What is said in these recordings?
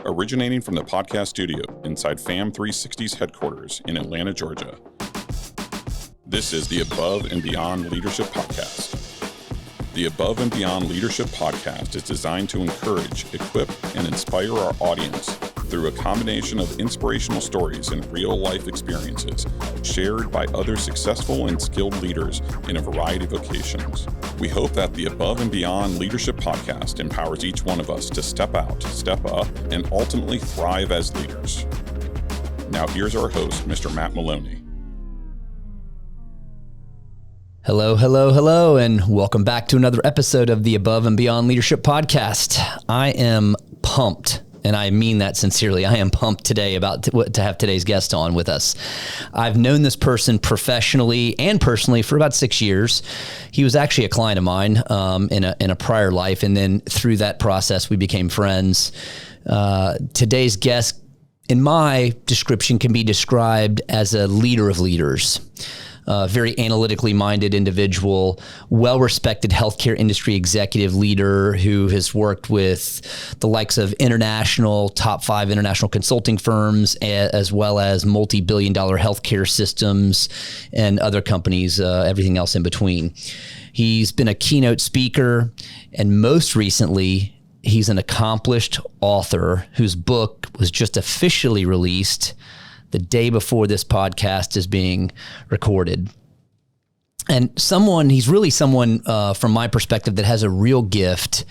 originating from the podcast studio inside FAM 360's headquarters in Atlanta, Georgia. This is the Above and Beyond Leadership Podcast. The Above and Beyond Leadership Podcast is designed to encourage, equip, and inspire our audience through a combination of inspirational stories and real-life experiences shared by other successful and skilled leaders in a variety of vocations. We hope that the Above and Beyond Leadership Podcast empowers each one of us to step out, step up, and ultimately thrive as leaders. Now here's our host, Mr. Matt Maloney. Hello, and welcome back to another episode of the Above and Beyond Leadership Podcast. I am pumped, and I mean that sincerely. I am pumped today about to have today's guest on with us. I've known this person professionally and personally for about 6 years. He was actually a client of mine in a prior life, and then through that process, we became friends. Today's guest, in my description, can be described as a leader of leaders. Very analytically minded individual, well-respected healthcare industry executive leader who has worked with the likes of top 5 international consulting firms, as well as multi-billion-dollar healthcare systems and other companies, everything else in between. He's been a keynote speaker, and most recently, he's an accomplished author whose book was just officially released the day before this podcast is being recorded. And he's really someone from my perspective that has a real gift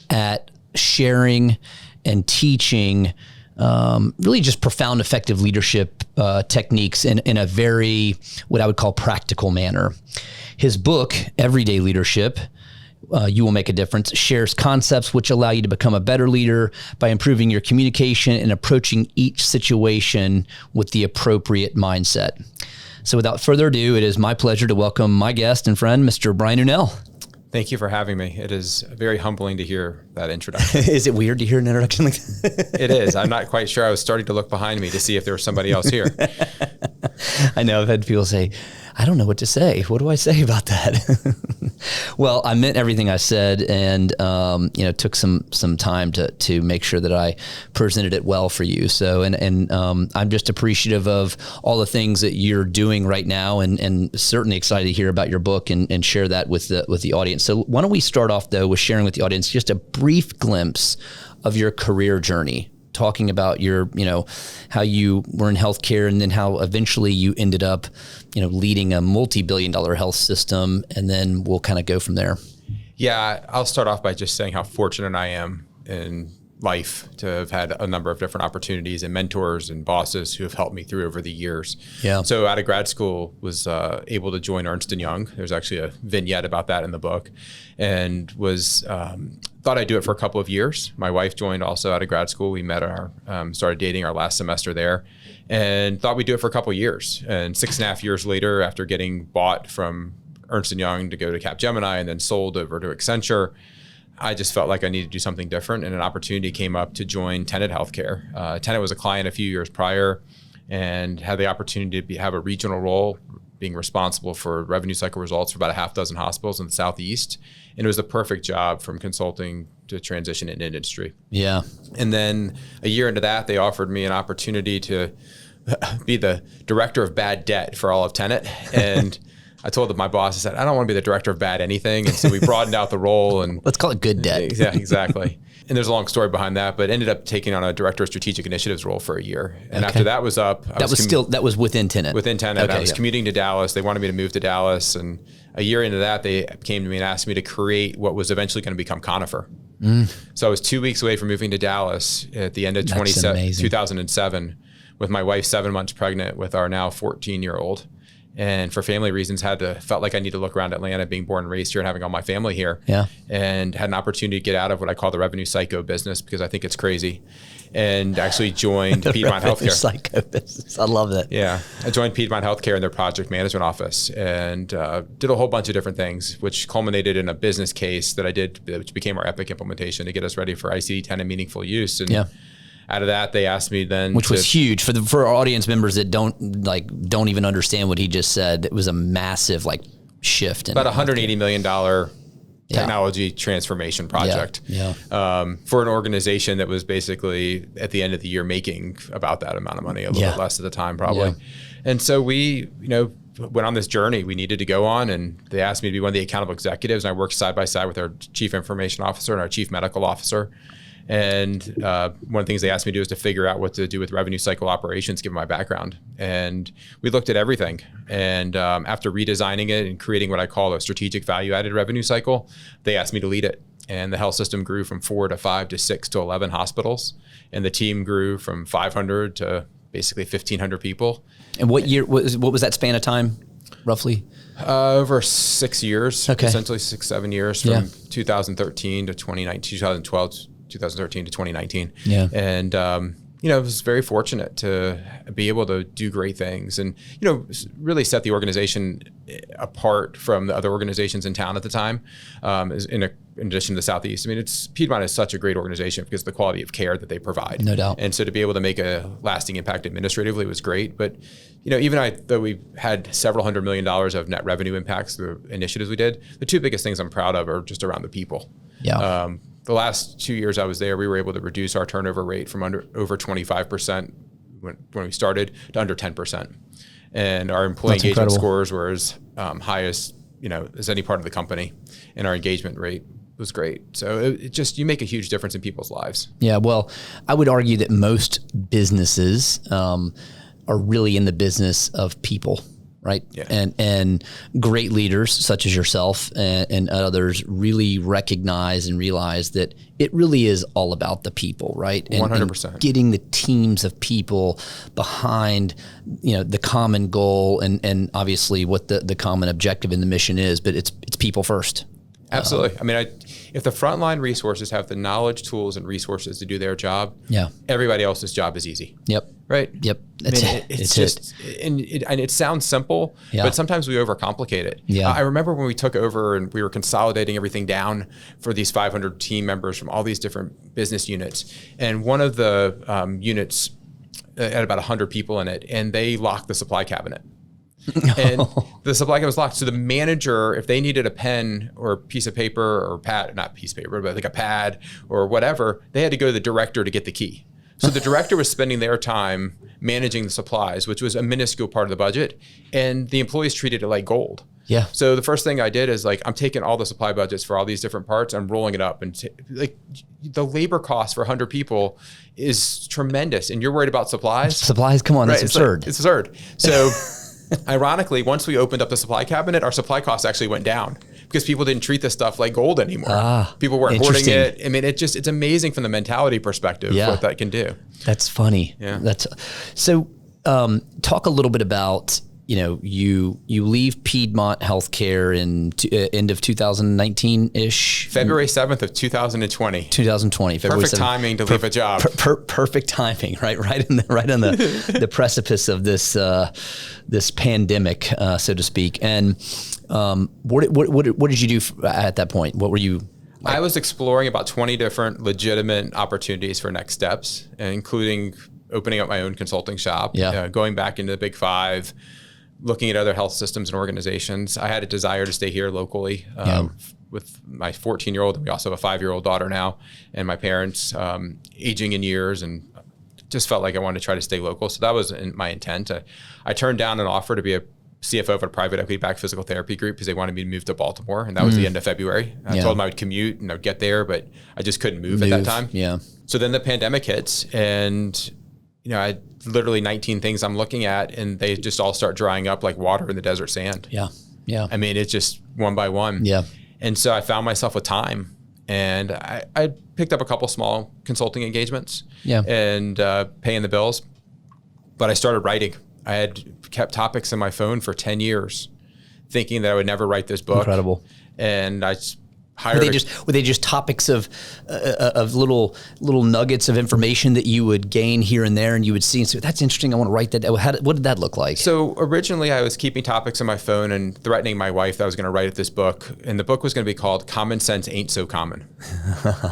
at sharing and teaching really just profound, effective leadership techniques in a very, what I would call practical manner. His book, Everyday Leadership, You Will Make a Difference, shares concepts which allow you to become a better leader by improving your communication and approaching each situation with the appropriate mindset. So without further ado, it is my pleasure to welcome my guest and friend, Mr. Brian Unell. Thank you for having me. It is very humbling to hear that introduction. Is it weird to hear an introduction like that? It is. I'm not quite sure. I was starting to look behind me to see if there was somebody else here. I know I've had people say, I don't know what to say. What do I say about that? Well, I meant everything I said, and took some time to make sure that I presented it well for you. So, and I'm just appreciative of all the things that you're doing right now, and certainly excited to hear about your book and share that with the audience. So, why don't we start off though with sharing with the audience just a brief glimpse of your career journey, talking about your, how you were in healthcare and then how eventually you ended up, leading a multi-billion-dollar health system, and then we'll kind of go from there. Yeah, I'll start off by just saying how fortunate I am in life to have had a number of different opportunities and mentors and bosses who have helped me through over the years. Yeah. So out of grad school, was able to join Ernst & Young. There's actually a vignette about that in the book, and was thought I'd do it for a couple of years. My wife joined also out of grad school. We met started dating our last semester there, and thought we'd do it for a couple of years. And 6.5 years later, after getting bought from Ernst & Young to go to Capgemini and then sold over to Accenture, I just felt like I needed to do something different, and an opportunity came up to join Tenet Healthcare. Tenet was a client a few years prior and had the opportunity to have a regional role, being responsible for revenue cycle results for about a half dozen hospitals in the Southeast. And it was the perfect job from consulting to transition into industry. Yeah. And then a year into that, they offered me an opportunity to be the director of bad debt for all of Tenet. And I told my boss, I said, I don't want to be the director of bad anything. And so we broadened out the role. And let's call it good debt. Yeah, exactly. And there's a long story behind that, but ended up taking on a director of strategic initiatives role for a year. And after that was up, that was within Tenet. Within Tenet. Okay, I was commuting to Dallas. They wanted me to move to Dallas. And a year into that, they came to me and asked me to create what was eventually going to become Conifer. So I was 2 weeks away from moving to Dallas at the end of 2007 with my wife 7 months pregnant with our now 14-year-old. And for family reasons, felt like I need to look around Atlanta, being born and raised here and having all my family here. Yeah. And had an opportunity to get out of what I call the revenue psycho business, because I think it's crazy. And actually joined Piedmont Healthcare. Psycho business. I love that. Yeah. I joined Piedmont Healthcare in their project management office, and did a whole bunch of different things, which culminated in a business case that I did, which became our Epic implementation to get us ready for ICD-10 and meaningful use. And out of that, they asked me then, which was huge for our audience members that don't even understand what he just said. It was a massive shift. About $180 million technology transformation project for an organization that was basically at the end of the year making about that amount of money, a little bit less at the time probably. And so we, went on this journey we needed to go on, and they asked me to be one of the accountable executives. And I worked side by side with our chief information officer and our chief medical officer. And one of the things they asked me to do is to figure out what to do with revenue cycle operations, given my background. And we looked at everything. And after redesigning it and creating what I call a strategic value-added revenue cycle, they asked me to lead it. And the health system grew from 4 to 5 to 6 to 11 hospitals. And the team grew from 500 to basically 1,500 people. And what was that span of time, roughly? Over 6 years, essentially 6-7 years, from 2013 to 2019, 2013 to 2019. And, I was very fortunate to be able to do great things and, really set the organization apart from the other organizations in town at the time, in addition to the Southeast. I mean, Piedmont is such a great organization because of the quality of care that they provide. No doubt. And so to be able to make a lasting impact administratively was great. But, even though we had several $100 million of net revenue impacts through initiatives we did, the two biggest things I'm proud of are just around the people. The last 2 years I was there, we were able to reduce our turnover rate from over 25% when we started to under 10%. And our employee engagement scores were as high as, as any part of the company. And our engagement rate was great. So you make a huge difference in people's lives. Yeah. Well, I would argue that most businesses are really in the business of people. Right. Yeah. And great leaders such as yourself and others really recognize and realize that it really is all about the people, right? And 100%. And getting the teams of people behind, the common goal and obviously what the common objective in the mission is, but it's people first. Absolutely. If the frontline resources have the knowledge, tools, and resources to do their job, everybody else's job is easy. Yep. Right. Yep. It sounds simple, but sometimes we overcomplicate it. Yeah. I remember when we took over and we were consolidating everything down for these 500 team members from all these different business units. And one of the units had about 100 people in it, and they locked the supply cabinet. And the supply cabinet was locked. So the manager, if they needed a pen or a piece of paper or not piece of paper, but like a pad or whatever, they had to go to the director to get the key. So the director was spending their time managing the supplies, which was a minuscule part of the budget, and the employees treated it like gold. Yeah. So the first thing I did is I'm taking all the supply budgets for all these different parts, I'm rolling it up, and the labor cost for 100 people is tremendous, and you're worried about supplies? Supplies, come on, right? That's absurd. It's absurd. So ironically, once we opened up the supply cabinet, our supply costs actually went down because people didn't treat this stuff like gold anymore. People weren't hoarding it. It's amazing from the mentality perspective what that can do. That's funny. Yeah. So talk a little bit about, you leave Piedmont Healthcare in end of 2019-ish? February 7th of 2020. 2020. February Perfect 7th. Timing to leave a job. Perfect timing, right? Right on the precipice of this pandemic, so to speak. And what did you do at that point? What were you? I was exploring about 20 different legitimate opportunities for next steps, including opening up my own consulting shop, going back into the Big Five, looking at other health systems and organizations. I had a desire to stay here locally with my 14-year-old, and we also have a 5-year-old daughter now, and my parents aging in years, and just felt like I wanted to try to stay local. So that was my intent. I turned down an offer to be a CFO of a private equity-backed physical therapy group because they wanted me to move to Baltimore, and that was the end of February. I told them I would commute and I'd get there, but I just couldn't move at that time. Yeah. So then the pandemic hits, and I had literally 19 things I'm looking at, and they just all start drying up like water in the desert sand. Yeah. It's just one by one. Yeah. And so I found myself with time, and I picked up a couple small consulting engagements and paying the bills, but I started writing. I had kept topics in my phone for 10 years, thinking that I would never write this book. Incredible. And I hired. Were they just topics of little nuggets of information that you would gain here and there, and you would see and say, "That's interesting. I want to write that." What did that look like? So originally, I was keeping topics on my phone and threatening my wife that I was going to write this book, and the book was going to be called "Common Sense Ain't So Common."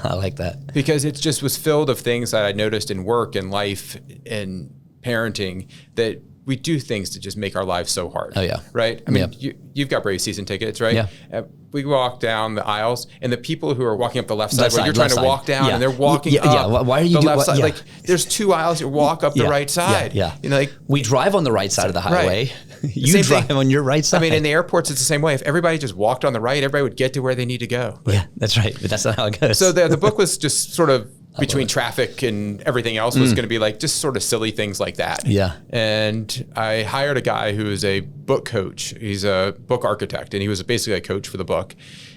I like that because it just was filled of things that I noticed in work and life and parenting that we do things to just make our lives so hard. Oh yeah. Right. I mean, you've got Braves season tickets, right? Yeah. We walk down the aisles, and the people who are walking up the left side, where you're trying to walk down, and they're walking up Why are you the left side. Yeah. Like, there's 2 aisles. You walk up the right side. Yeah. You know, like, we drive on the right side of the highway. Right. You drive on your right side. I mean, in the airports, it's the same way. If everybody just walked on the right, everybody would get to where they need to go. Yeah, that's right. But that's not how it goes. So the book was just sort of between traffic and everything else was going to be like just sort of silly things like that. Yeah. And I hired a guy who is a book coach. He's a book architect, and he was basically a coach for the book.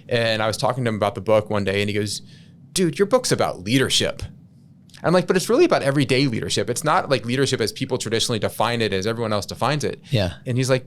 And I was talking to him about the book one day, and he goes, dude, your book's about leadership. I'm like, but it's really about everyday leadership. It's not like leadership as people traditionally define it, as everyone else defines it. Yeah. And he's like,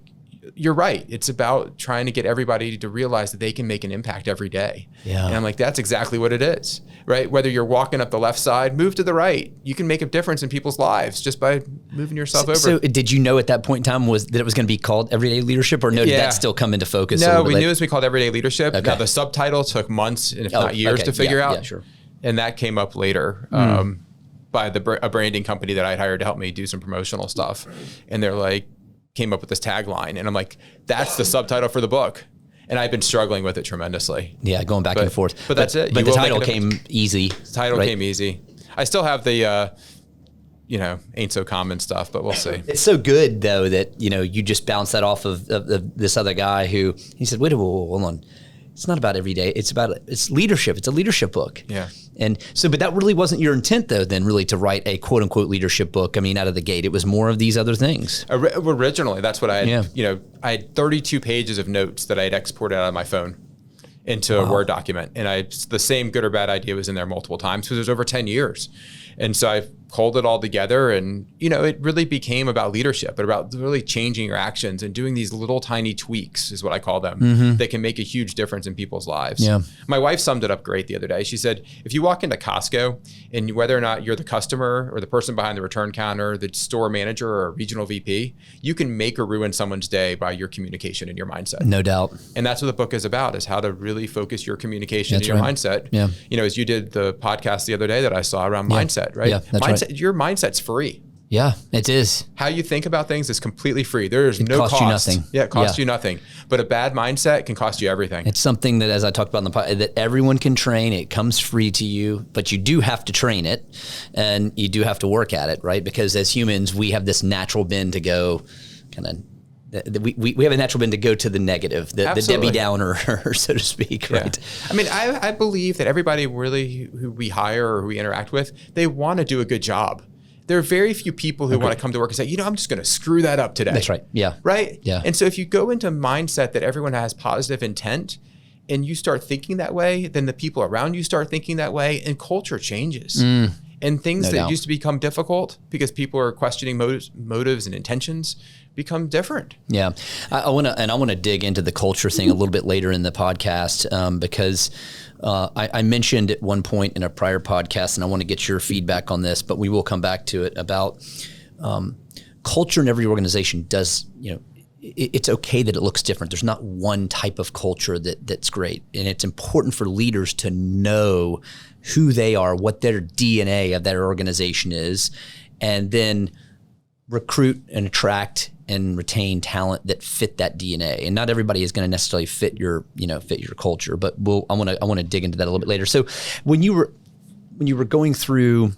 you're right. It's about trying to get everybody to realize that they can make an impact every day. Yeah. And I'm like, that's exactly what it is, right? Whether you're walking up the left side, move to the right. You can make a difference in people's lives just by moving yourself over. So did you know at that point in time that it was going to be called Everyday Leadership, or no, did that still come into focus? No, we knew it was going to be called Everyday Leadership. Okay. Now, the subtitle took months, and if not years, to figure out. Yeah, sure. And that came up later by a branding company that I'd hired to help me do some promotional stuff. And they're like, came up with this tagline, and I'm like, that's the subtitle for the book. And I've been struggling with it tremendously. Yeah, going back and forth. But that's it. But the title came easy. The title came easy. I still have the, ain't so common stuff, but we'll see. It's so good though that, you just bounce that off of this other guy who, he said, wait, hold on. It's not about every day. It's leadership. It's a leadership book. Yeah. And so, but that really wasn't your intent though, then really to write a quote unquote leadership book. I mean, out of the gate, it was more of these other things. Originally, that's what I had, I had 32 pages of notes that I had exported out of my phone into a Word document. And the same good or bad idea was in there multiple times because it was over 10 years. And so I pulled it all together, and, it really became about leadership, but about really changing your actions and doing these little tiny tweaks is what I call them, that can make a huge difference in people's lives. Yeah. My wife summed it up great the other day. She said, if you walk into Costco, and whether or not you're the customer or the person behind the return counter, the store manager or a regional VP, you can make or ruin someone's day by your communication and your mindset. No doubt. And that's what the book is about, is how to really focus your communication and your mindset. Yeah. As you did the podcast the other day that I saw around mindset, right? Yeah, that's right. Your mindset's free. Yeah, it is. How you think about things is completely free. There's no cost. It costs you nothing. Yeah, it costs you nothing. But a bad mindset can cost you everything. It's something that, as I talked about in the podcast, that everyone can train. It comes free to you, but you do have to train it, and you do have to work at it, right? Because as humans, we have this natural bend to go we have a natural bend to go to the negative, the Debbie Downer, so to speak, right? Yeah. I mean, I believe that everybody really who we hire or who we interact with, they want to do a good job. There are very few people who want to come to work and say, I'm just going to screw that up today. That's right. Yeah. Right? Yeah. And so if you go into a mindset that everyone has positive intent, and you start thinking that way, then the people around you start thinking that way, and culture changes. And things that used to become difficult because people are questioning motives and intentions become different. Yeah. I want to dig into the culture thing a little bit later in the podcast because I mentioned at one point in a prior podcast, and I want to get your feedback on this, but we will come back to it, about culture in every organization does, it's okay that it looks different. There's not one type of culture that's great. And it's important for leaders to know who they are, what their DNA of their organization is, and then recruit and attract and retain talent that fit that DNA. And not everybody is going to necessarily fit your culture, but I want to dig into that a little bit later. So when you were going through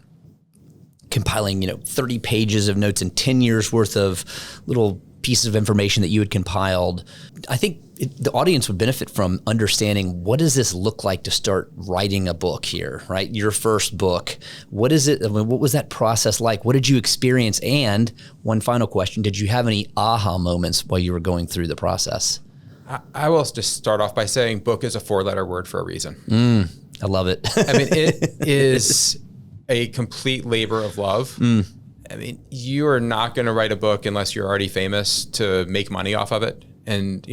compiling, 30 pages of notes and 10 years worth of little pieces of information that you had compiled, I think the audience would benefit from understanding, what does this look like to start writing a book here, right? Your first book. What is it? I mean, what was that process like? What did you experience? And one final question, did you have any aha moments while you were going through the process? I will just start off by saying book is a 4-letter word for a reason. I love it. I mean, it is a complete labor of love. I mean, you are not going to write a book unless you're already famous to make money off of it. And,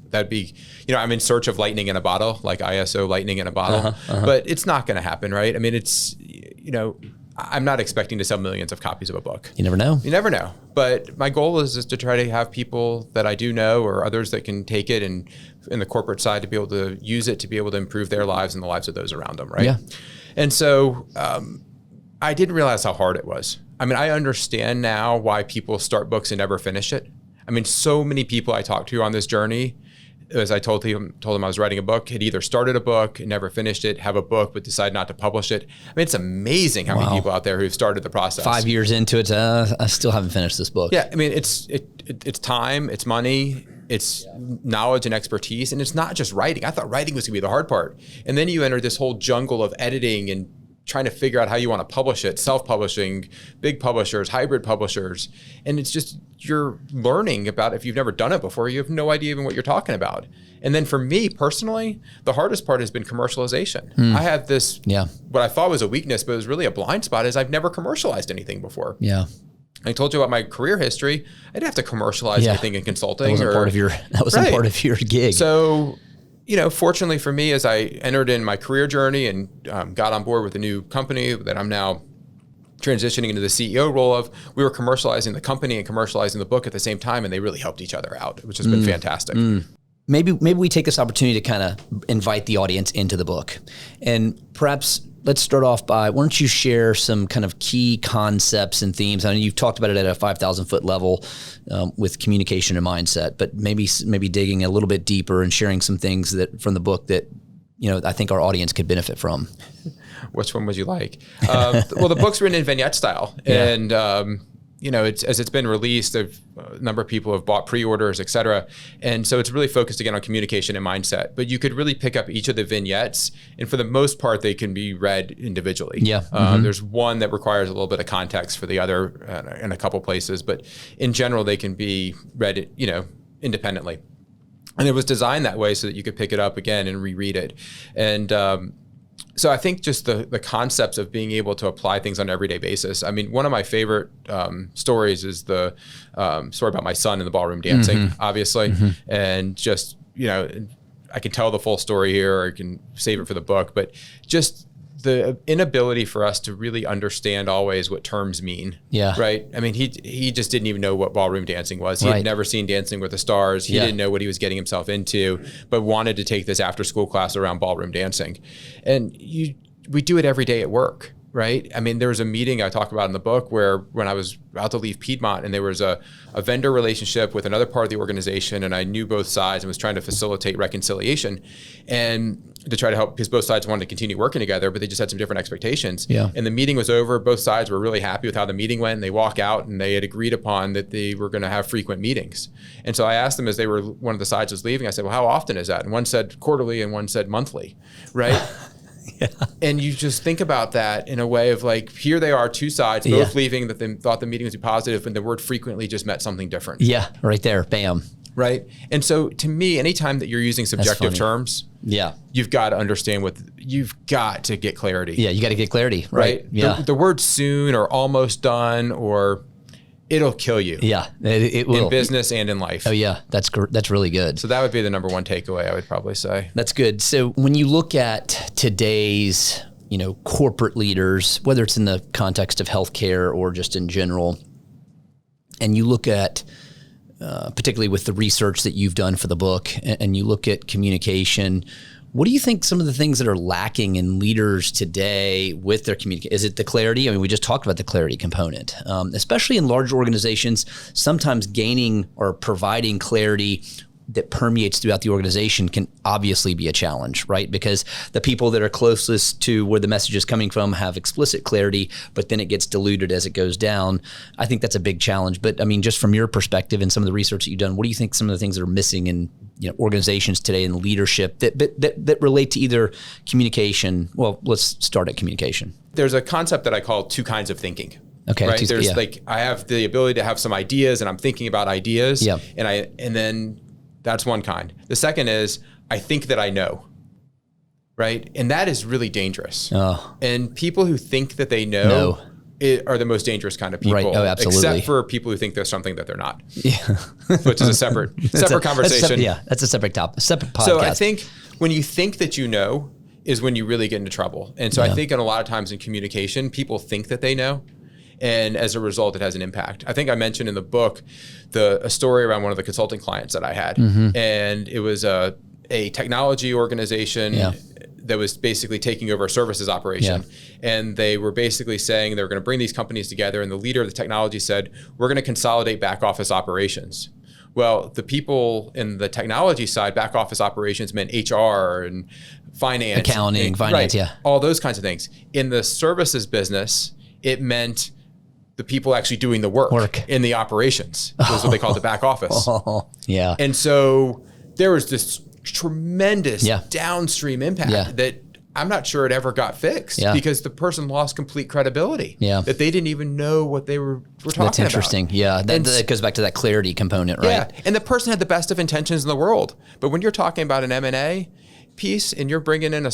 that'd be, I'm in search of lightning in a bottle, like ISO lightning in a bottle, but it's not going to happen, right? I mean, it's, I'm not expecting to sell millions of copies of a book. You never know. You never know. But my goal is to try to have people that I do know, or others that can take it, and in the corporate side to be able to use it to be able to improve their lives and the lives of those around them, right? Yeah. And so, I didn't realize how hard it was. I mean, I understand now why people start books and never finish it. I mean, so many people I talked to on this journey, as I told them I was writing a book, had either started a book and never finished it, have a book but decide not to publish it. I mean, it's amazing how many people out there who've started the process. 5 years into it, I still haven't finished this book. Yeah, I mean, it's time, it's money, it's knowledge and expertise, and it's not just writing. I thought writing was gonna be the hard part. And then you enter this whole jungle of editing and trying to figure out how you want to publish it, self-publishing, big publishers, hybrid publishers. And it's just, you're learning about, if you've never done it before, you have no idea even what you're talking about. And then for me personally, the hardest part has been commercialization. I have this, what I thought was a weakness, but it was really a blind spot, is I've never commercialized anything before. Yeah. I told you about my career history. I didn't have to commercialize anything in consulting. That wasn't part of your gig. So, fortunately for me, as I entered in my career journey and got on board with a new company that I'm now transitioning into the CEO role of, we were commercializing the company and commercializing the book at the same time, and they really helped each other out, which has been fantastic. Maybe we take this opportunity to kind of invite the audience into the book. And perhaps let's start off by, why don't you share some kind of key concepts and themes? I know you've talked about it at a 5,000 foot level with communication and mindset, but maybe digging a little bit deeper and sharing some things that from the book that, I think our audience could benefit from. Which one would you like? Well, the book's written in vignette style, and it's been released, a number of people have bought pre-orders, et cetera. And so it's really focused again on communication and mindset, but you could really pick up each of the vignettes, and for the most part, they can be read individually. There's one that requires a little bit of context for the other in a couple places, but in general, they can be read, independently. And it was designed that way so that you could pick it up again and reread it. And so I think just the concepts of being able to apply things on an everyday basis. I mean, one of my favorite stories is the story about my son in the ballroom dancing, obviously. And just, I can tell the full story here, or I can save it for the book, but just the inability for us to really understand always what terms mean. Right. I mean, he just didn't even know what ballroom dancing was. He had never seen Dancing with the Stars. He didn't know what he was getting himself into, but wanted to take this after school class around ballroom dancing. And we do it every day at work. Right. I mean, there was a meeting I talk about in the book where when I was about to leave Piedmont, and there was a vendor relationship with another part of the organization, and I knew both sides and was trying to facilitate reconciliation and to try to help, because both sides wanted to continue working together, but they just had some different expectations. And the meeting was over. Both sides were really happy with how the meeting went, and they walk out and they had agreed upon that they were going to have frequent meetings. And so I asked them, as one of the sides was leaving, I said, well, how often is that? And one said quarterly and one said monthly. Right. And you just think about that in a way of like, here they are, two sides, both leaving, that they thought the meeting was positive, and the word frequently just meant something different. Right there. Bam. Right. And so to me, anytime that you're using subjective terms, you've got to understand you've got to get clarity. You got to get clarity. Right. The word soon or almost done, or it'll kill you. It will. In business and in life. Oh yeah, that's really good. So that would be the number one takeaway, I would probably say. That's good. So when you look at today's, corporate leaders, whether it's in the context of healthcare or just in general, and you look at, particularly with the research that you've done for the book, and you look at communication, what do you think some of the things that are lacking in leaders today with their communication? Is it the clarity? I mean, we just talked about the clarity component, especially in large organizations. Sometimes gaining or providing clarity that permeates throughout the organization can obviously be a challenge, right? Because the people that are closest to where the message is coming from have explicit clarity, but then it gets diluted as it goes down. I think that's a big challenge. But I mean, just from your perspective and some of the research that you've done, what do you think some of the things that are missing in organizations today in leadership that relate to either communication? Well, let's start at communication. There's a concept that I call two kinds of thinking. Okay. Right. There's I have the ability to have some ideas, and I'm thinking about ideas. And then that's one kind. The second is I think that I know. Right. And that is really dangerous. And people who think that they know are the most dangerous kind of people. Right. Oh, absolutely. Except for people who think there's something that they're not. Which is a separate conversation. That's a separate topic, a separate podcast. So I think when you think that you know is when you really get into trouble. And so I think in a lot of times in communication, people think that they know. And as a result, it has an impact. I think I mentioned in the book a story around one of the consulting clients that I had. And it was a technology organization that was basically taking over a services operation. And they were basically saying they were going to bring these companies together. And the leader of the technology said, we're going to consolidate back office operations. Well, the people in the technology side, back office operations meant HR and finance. Accounting, finance, all those kinds of things. In the services business, it meant the people actually doing the work. In the operations. Was what they called the back office. And so there was this tremendous downstream impact that I'm not sure it ever got fixed because the person lost complete credibility. That they didn't even know what they were talking about. That's interesting. That goes back to that clarity component, right? And the person had the best of intentions in the world. But when you're talking about an from piece and you're bringing in a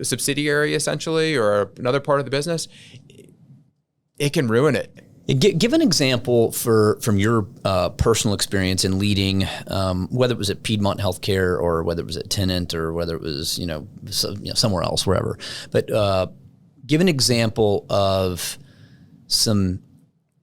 subsidiary essentially or another part of the business, it can ruin it. Give an example from your personal experience in leading, whether it was at Piedmont Healthcare or whether it was at Tennant or whether it was somewhere else, wherever. But give an example of some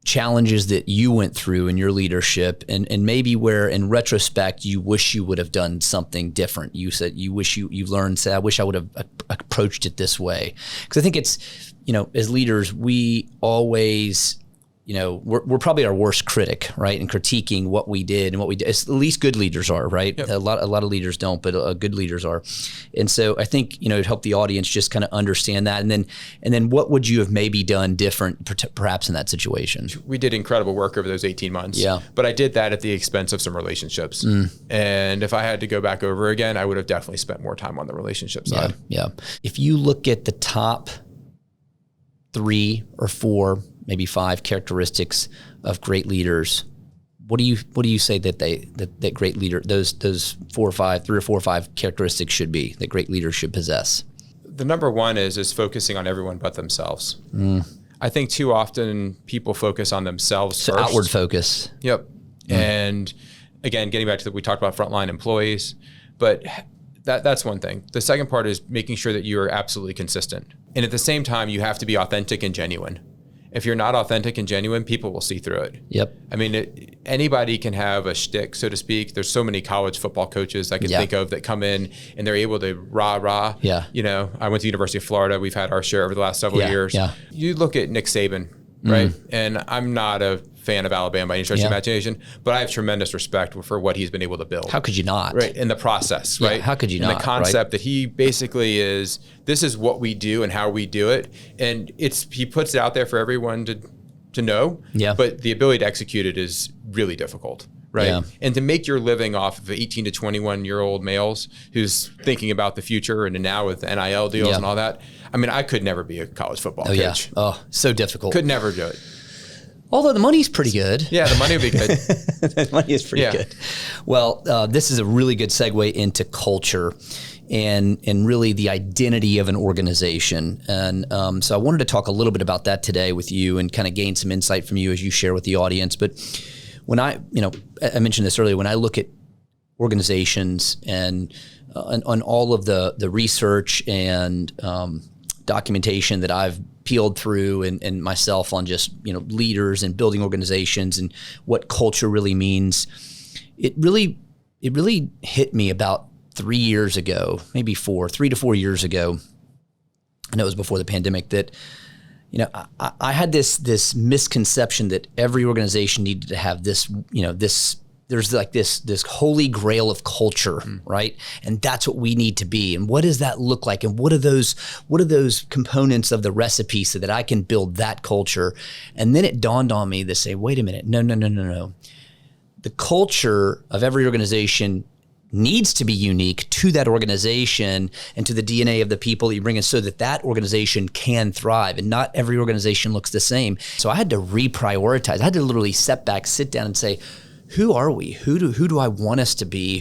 challenges that you went through in your leadership, and maybe where in retrospect you wish you would have done something different. You said you wish you learned. Say, I wish I would have approached it this way, because I think it's as leaders we always. We're probably our worst critic, right? In critiquing what we did and what we did. At least good leaders are, right? A lot of leaders don't, but good leaders are. And so I think, to help the audience just kind of understand that. And then what would you have maybe done different perhaps in that situation? We did incredible work over those 18 months. But I did that at the expense of some relationships. And if I had to go back over again, I would have definitely spent more time on the relationship side. If you look at the top 3 or 4, maybe 5 characteristics of great leaders, what do you say that great leader, those 3 or 4 or 5 characteristics should be that great leaders should possess? The number one is focusing on everyone but themselves. I think too often people focus on themselves first. Outward focus. And again, getting back to we talked about frontline employees, but that's one thing. The second part is making sure that you are absolutely consistent. And at the same time, you have to be authentic and genuine. If you're not authentic and genuine, people will see through it. I mean, anybody can have a shtick, so to speak. There's so many college football coaches I can think of that come in and they're able to rah-rah. I went to the University of Florida. We've had our share over the last several years. You look at Nick Saban, right? And I'm not a fan of Alabama by any stretch of imagination, but I have tremendous respect for what he's been able to build. How could you not? Right, in the process, right? How could you not? And the concept that he basically this is what we do and how we do it, and he puts it out there for everyone to know. But the ability to execute it is really difficult. Right. And to make your living off of 18 to 21-year-old males who's thinking about the future and now with NIL deals and all that. I mean, I could never be a college football coach. So difficult. Could never do it. Although the money's pretty good. The money would be good. The money is pretty good. Well, this is a really good segue into culture and really the identity of an organization. And so I wanted to talk a little bit about that today with you and kind of gain some insight from you as you share with the audience. But when I mentioned this earlier, when I look at organizations and on all of the research and documentation that I've peeled through and myself on just leaders and building organizations and what culture really means, it really hit me about 3 years ago, maybe 3 to 4 years ago. I know it was before the pandemic that I had this misconception that every organization needed to have this there's like this holy grail of culture, right? And that's what we need to be. And what does that look like? And what are those components of the recipe so that I can build that culture? And then it dawned on me to say, wait a minute, no. The culture of every organization needs to be unique to that organization and to the DNA of the people that you bring in so that organization can thrive. And not every organization looks the same. So I had to reprioritize. I had to literally sit down and say, who are we? Who do I want us to be?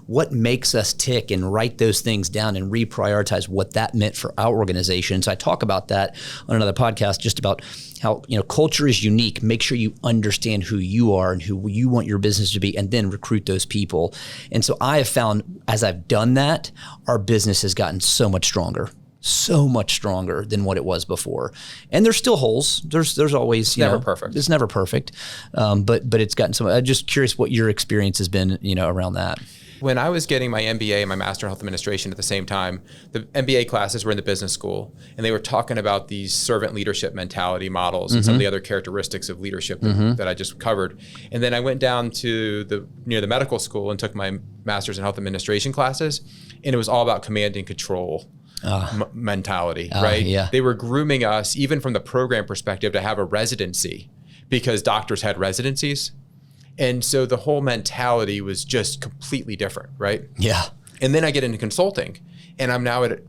What makes us tick, and write those things down and reprioritize what that meant for our organization. So I talk about that on another podcast, just about how culture is unique. Make sure you understand who you are and who you want your business to be, and then recruit those people. And so I have found, as I've done that, our business has gotten so much stronger than what it was before. And there's still holes. There's always, never perfect. It's never perfect. But it's gotten I'm just curious what your experience has been, around that. When I was getting my MBA and my Master in Health Administration at the same time, the MBA classes were in the business school, and they were talking about these servant leadership mentality models and some of the other characteristics of leadership that I just covered. And then I went down to near the medical school and took my Master's in Health Administration classes, and it was all about command and control mentality, right? Yeah. They were grooming us, even from the program perspective, to have a residency because doctors had residencies. And so the whole mentality was just completely different, right? Yeah. And then I get into consulting, and I'm now at,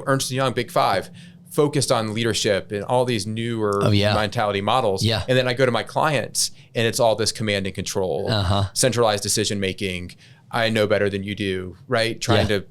Ernst & Young, Big Five, focused on leadership and all these newer mentality models. Yeah. And then I go to my clients, and it's all this command and control, centralized decision-making. I know better than you do, right? Trying to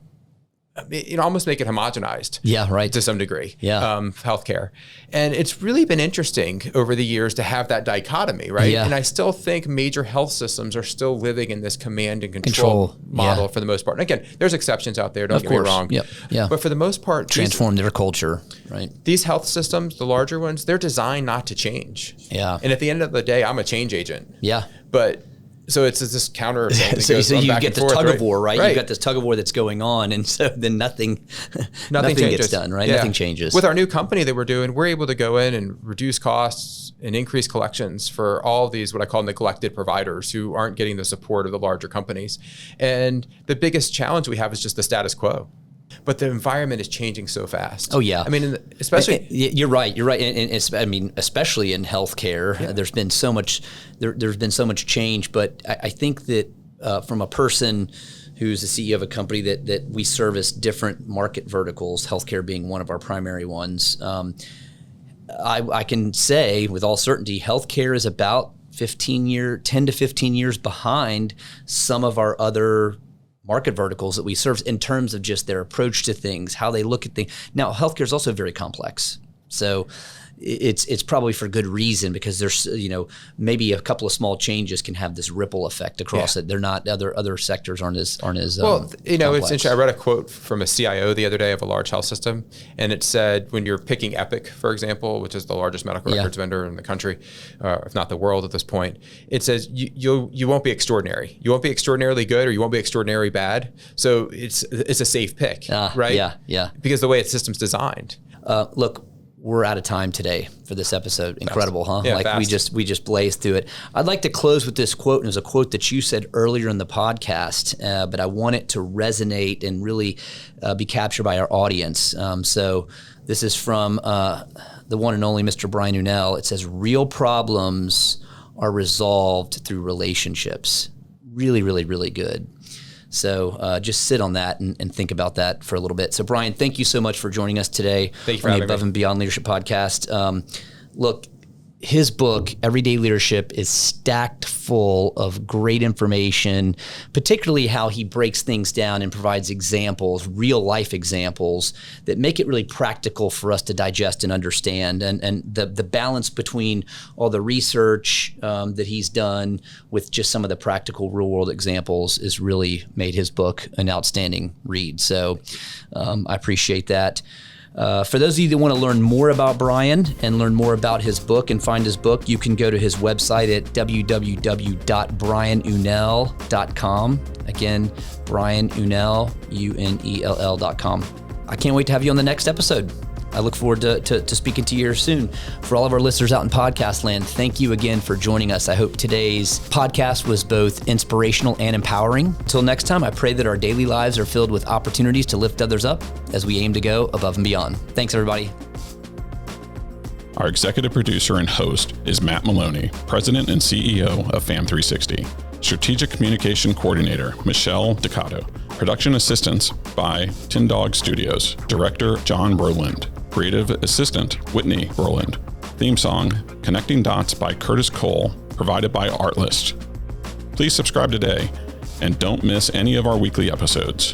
almost make it homogenized. Yeah, right. To some degree. Yeah. Healthcare. And it's really been interesting over the years to have that dichotomy, right? Yeah. And I still think major health systems are still living in this command and control model for the most part. And again, there's exceptions out there, don't get me wrong. Yep. Yeah. But for the most part, transform their culture, right? These health systems, the larger ones, they're designed not to change. Yeah. And at the end of the day, I'm a change agent. Yeah. But so it's this counter thing. So you get the tug of war, right? Right. You've got this tug of war that's going on, and so then nothing gets done, right? Yeah. Nothing changes. With our new company that we're doing, we're able to go in and reduce costs and increase collections for all these what I call neglected providers who aren't getting the support of the larger companies. And the biggest challenge we have is just the status quo. But the environment is changing so fast. Oh yeah, I mean, especially you're right, and I mean, especially in healthcare, there's been so much. There's been so much change, but I think that from a person who's the CEO of a company that we service different market verticals, healthcare being one of our primary ones, I can say with all certainty, healthcare is about 10 to 15 years behind some of our other market verticals that we serve in terms of just their approach to things, how they look at things. Now, healthcare is also very complex. So it's probably for good reason, because there's, maybe a couple of small changes can have this ripple effect across it. They're not, other sectors aren't as well, complex. It's interesting. I read a quote from a CIO the other day of a large health system, and it said, when you're picking Epic, for example, which is the largest medical records vendor in the country, if not the world at this point, it says you won't be extraordinary. You won't be extraordinarily good, or you won't be extraordinarily bad. So it's a safe pick, right? Yeah. Because the way its system's designed. Look, we're out of time today for this episode. Incredible, huh? Yeah, like fast. we just blazed through it. I'd like to close with this quote, and it was a quote that you said earlier in the podcast, but I want it to resonate and really be captured by our audience. So this is from the one and only Mr. Brian Unell. It says, "Real problems are resolved through relationships." Really, really, really good. So just sit on that and think about that for a little bit. So Brian, thank you so much for joining us today on the Above and Beyond Leadership Podcast. Look, his book, Everyday Leadership, is stacked full of great information, particularly how he breaks things down and provides examples, real life examples that make it really practical for us to digest and understand. And the balance between all the research that he's done with just some of the practical real world examples has really made his book an outstanding read. So I appreciate that. For those of you that want to learn more about Brian and learn more about his book and find his book, you can go to his website at www.brianunell.com. Again, Brian Unell, UNELL.com. I can't wait to have you on the next episode. I look forward to speaking to you here soon. For all of our listeners out in podcast land, thank you again for joining us. I hope today's podcast was both inspirational and empowering. Until next time, I pray that our daily lives are filled with opportunities to lift others up as we aim to go above and beyond. Thanks, everybody. Our executive producer and host is Matt Maloney, President and CEO of FAM360. Strategic Communication Coordinator, Michelle Ducato. Production assistance by Tin Dog Studios. Director, John Roland. Creative Assistant, Whitney Roland. Theme song, Connecting Dots by Curtis Cole, provided by Artlist. Please subscribe today and don't miss any of our weekly episodes.